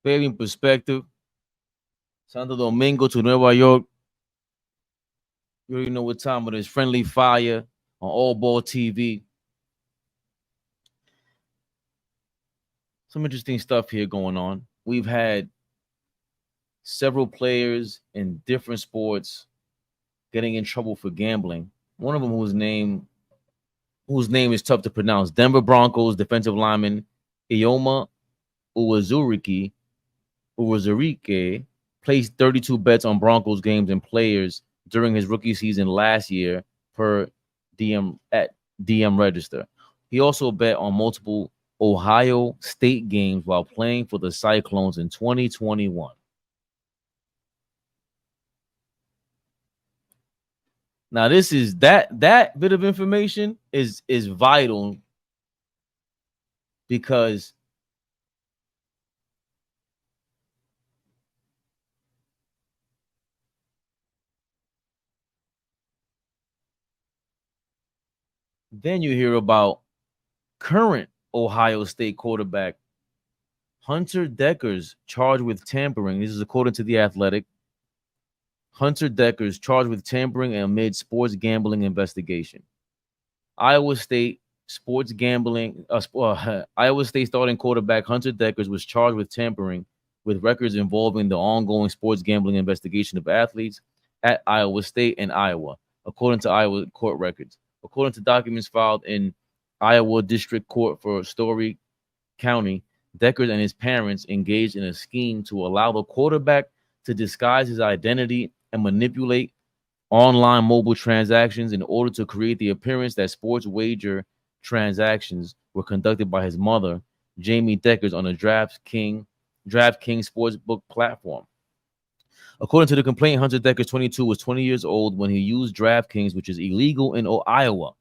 Fabian perspective. Santo Domingo to Nueva York. You already know what time it is. Friendly Fire on ALLBALL TV. Some interesting stuff here going on. We've had several players in different sports getting in trouble for gambling. One of them whose name is tough to pronounce. Denver Broncos defensive lineman Eyioma Uwazurike placed 32 bets on Broncos games and players during his rookie season last year per DM Register. He also bet on multiple Ohio State games while playing for the Cyclones in 2021. Now, this is that bit of information is vital because then you hear about current Ohio State quarterback Hunter Dekkers charged with tampering. This is according to The Athletic. Hunter Dekkers charged with tampering amid sports gambling investigation. Iowa State Iowa State starting quarterback Hunter Dekkers was charged with tampering with records involving the ongoing sports gambling investigation of athletes at Iowa State and Iowa, according to Iowa court records. According to documents filed in Iowa District Court for Story County, Dekkers and his parents engaged in a scheme to allow the quarterback to disguise his identity and manipulate online mobile transactions in order to create the appearance that sports wager transactions were conducted by his mother, Jamie Dekkers, on a DraftKings sportsbook platform. According to the complaint, Hunter Dekkers, 22, was 20 years old when he used DraftKings, which is illegal in Iowa.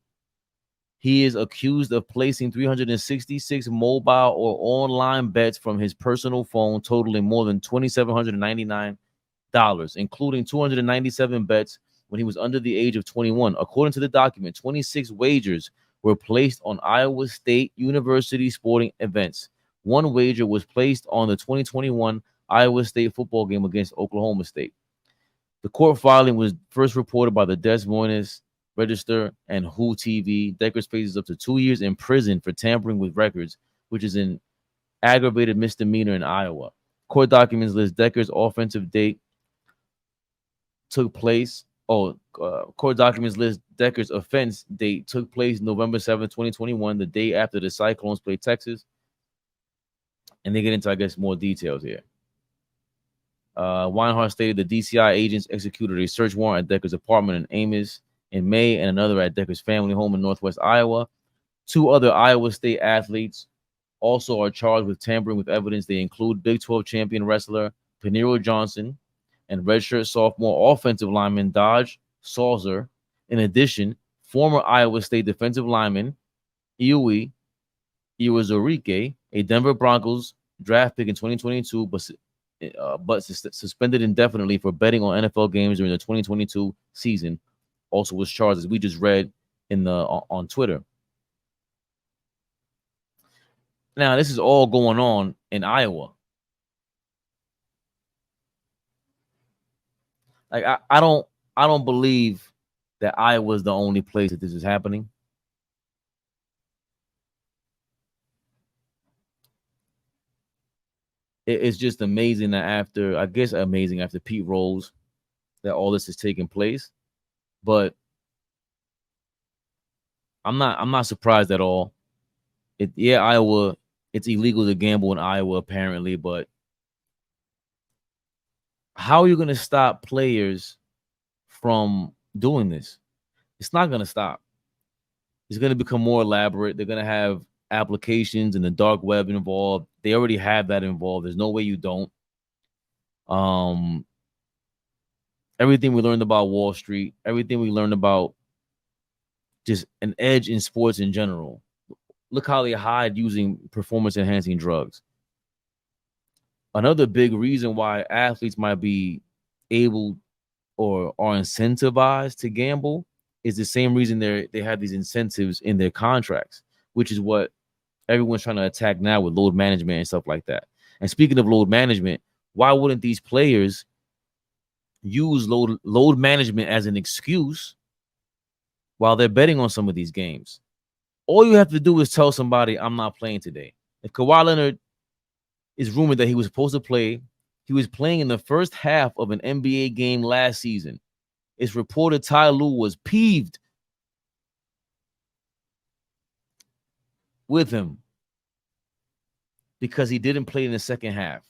He is accused of placing 366 mobile or online bets from his personal phone, totaling more than $2,799, including 297 bets when he was under the age of 21. According to the document, 26 wagers were placed on Iowa State University sporting events. One wager was placed on the 2021 Iowa State football game against Oklahoma State. The court filing was first reported by the Des Moines Register and Who TV. Dekkers faces up to 2 years in prison for tampering with records, which is an aggravated misdemeanor in Iowa. Court documents list Dekkers' offensive date took place. Court documents list Dekkers' offense date took place November 7, 2021, the day after the Cyclones played Texas. And they get into, I guess, more details here. Weinhardt stated the DCI agents executed a search warrant at Dekkers' apartment in Ames in May and another at Dekkers' family home in Northwest Iowa. 2 other Iowa State athletes also are charged with tampering with evidence. They include Big 12 champion wrestler Panero Johnson and redshirt sophomore offensive lineman Dodge Salzer. In addition, former Iowa State defensive lineman Eyioma Uwazurike, a Denver Broncos draft pick in 2022, but suspended indefinitely for betting on NFL games during the 2022 season, also was charged, as we just read on Twitter. Now, this is all going on in Iowa. Like I don't believe that Iowa is the only place that this is happening. It's just amazing that after Pete Rose, that all this is taking place. But I'm not surprised at all. Iowa, it's illegal to gamble in Iowa apparently, but how are you going to stop players from doing this? It's not going to stop. It's going to become more elaborate. They're going to have applications and the dark web involved. They already have that involved. There's no way you don't. Everything we learned about Wall Street, everything we learned about just an edge in sports in general. Look how they hide using performance-enhancing drugs. Another big reason why athletes might be able or are incentivized to gamble is the same reason they have these incentives in their contracts, which is what everyone's trying to attack now with load management and stuff like that. And speaking of load management, why wouldn't these players use load management as an excuse while they're betting on some of these games? All you have to do is tell somebody, I'm not playing today. If Kawhi Leonard is rumored that he was supposed to play, he was playing in the first half of an NBA game last season. It's reported Ty Lue was peeved with him because he didn't play in the second half.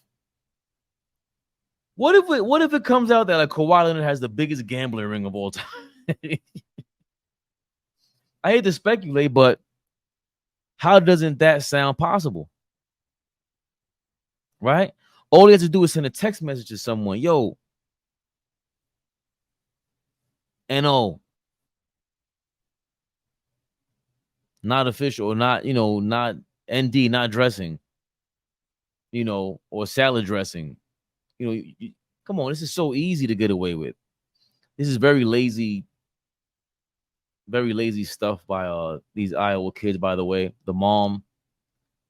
What if it comes out that like Kawhi Leonard has the biggest gambling ring of all time? I hate to speculate, but how doesn't that sound possible? Right? All he has to do is send a text message to someone. Yo, NO. Not official, or not, not ND, not dressing, or salad dressing. Come on, this is so easy to get away with. This is very lazy stuff by these Iowa kids, by the way. The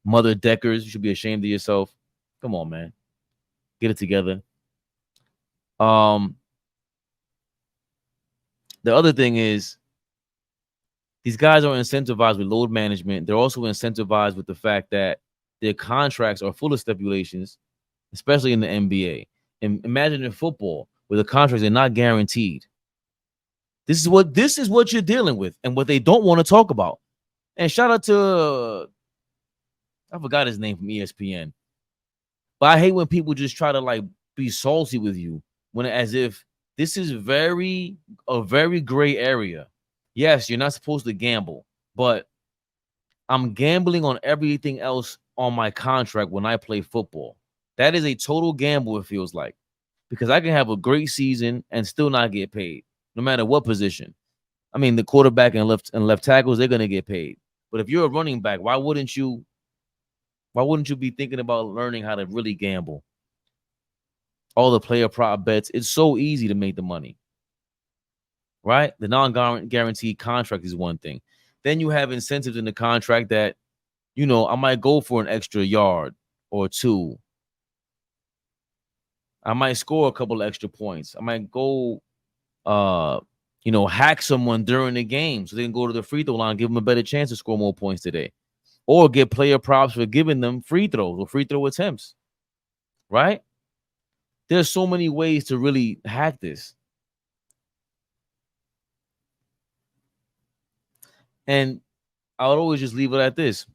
mother Deckers, you should be ashamed of yourself. Come on, man. Get it together. The other thing is these guys are incentivized with load management. They're also incentivized with the fact that their contracts are full of stipulations, especially in the NBA. And imagine in football, where the contracts are not guaranteed. This is what you're dealing with, and what they don't want to talk about. And shout out to I forgot his name from ESPN. But I hate when people just try to like be salty with you when as if this is a very gray area. Yes, you're not supposed to gamble, but I'm gambling on everything else on my contract when I play football. That is a total gamble, it feels like, because I can have a great season and still not get paid, no matter what position. I mean, the quarterback and left tackles, they're gonna get paid. But if you're a running back, why wouldn't you be thinking about learning how to really gamble? All the player prop bets, it's so easy to make the money. Right? The non-guaranteed contract is one thing. Then you have incentives in the contract that, I might go for an extra yard or two. I might score a couple of extra points. I might go, hack someone during the game so they can go to the free throw line, give them a better chance to score more points today. Or get player props for giving them free throws or free throw attempts. Right? There's so many ways to really hack this. And I would always just leave it at this,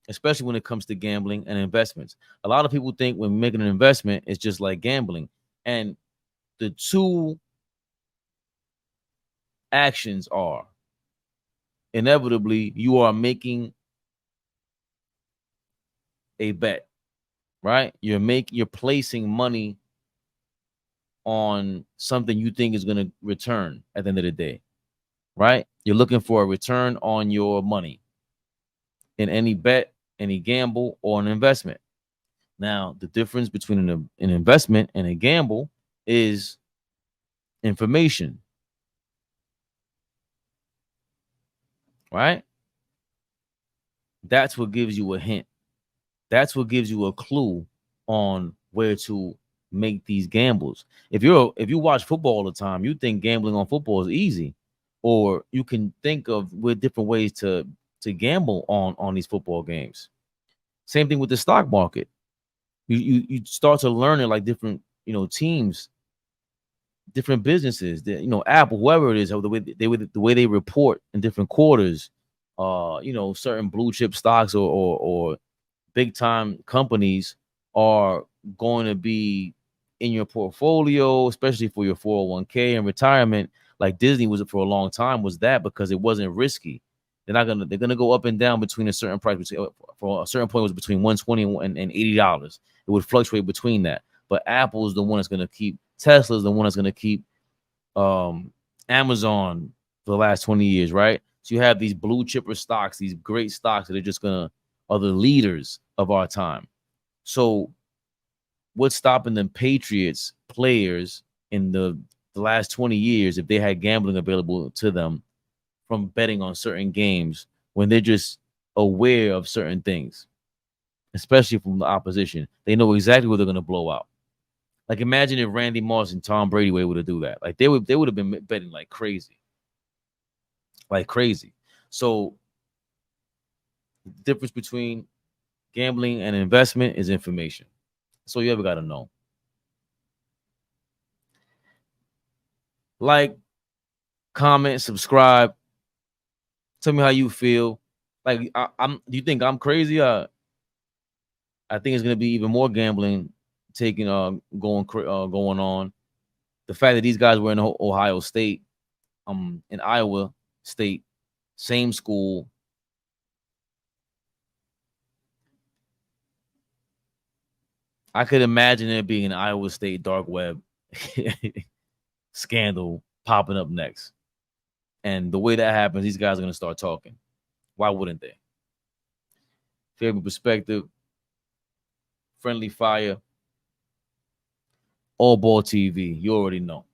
especially when it comes to gambling and investments. A lot of people think when making an investment, it's just like gambling. And the two actions are inevitably you are making a bet, right? You're placing money on something you think is going to return at the end of the day, right? You're looking for a return on your money in any bet, any gamble, or an investment. Now, the difference between an investment and a gamble is information, right? That's what gives you a hint. That's what gives you a clue on where to make these gambles. If you watch football all the time, you think gambling on football is easy, or you can think of with different ways to gamble on these football games. Same thing with the stock market. You start to learn it like different teams, different businesses, Apple, whoever it is, the way they report in different quarters, certain blue chip stocks or big time companies are going to be in your portfolio, especially for your 401k and retirement. Like Disney was for a long time, was that because it wasn't risky. They're gonna go up and down between a certain price. For a certain point, it was between $120 and $80. It would fluctuate between that. But Apple is the one that's gonna keep. Tesla is the one that's gonna keep Amazon for the last 20 years, right? So you have these blue chipper stocks, these great stocks that are just are the leaders of our time. So what's stopping the Patriots players in the last 20 years, if they had gambling available to them, from betting on certain games when they're just aware of certain things? especially from the opposition. They know exactly what they're going to blow out. Like imagine if Randy Moss and Tom Brady were able to do that. Like they would have been betting like crazy. Like crazy. So the difference between gambling and investment is information. So you ever got to know. Like, comment, subscribe. Tell me how you feel. Like, do you think I'm crazy? I think it's gonna be even more gambling taking going on. The fact that these guys were in Ohio State, in Iowa State, same school. I could imagine it being an Iowa State dark web scandal popping up next. And the way that happens, these guys are gonna start talking. Why wouldn't they? Favorite perspective, friendly fire, all ball TV. You already know.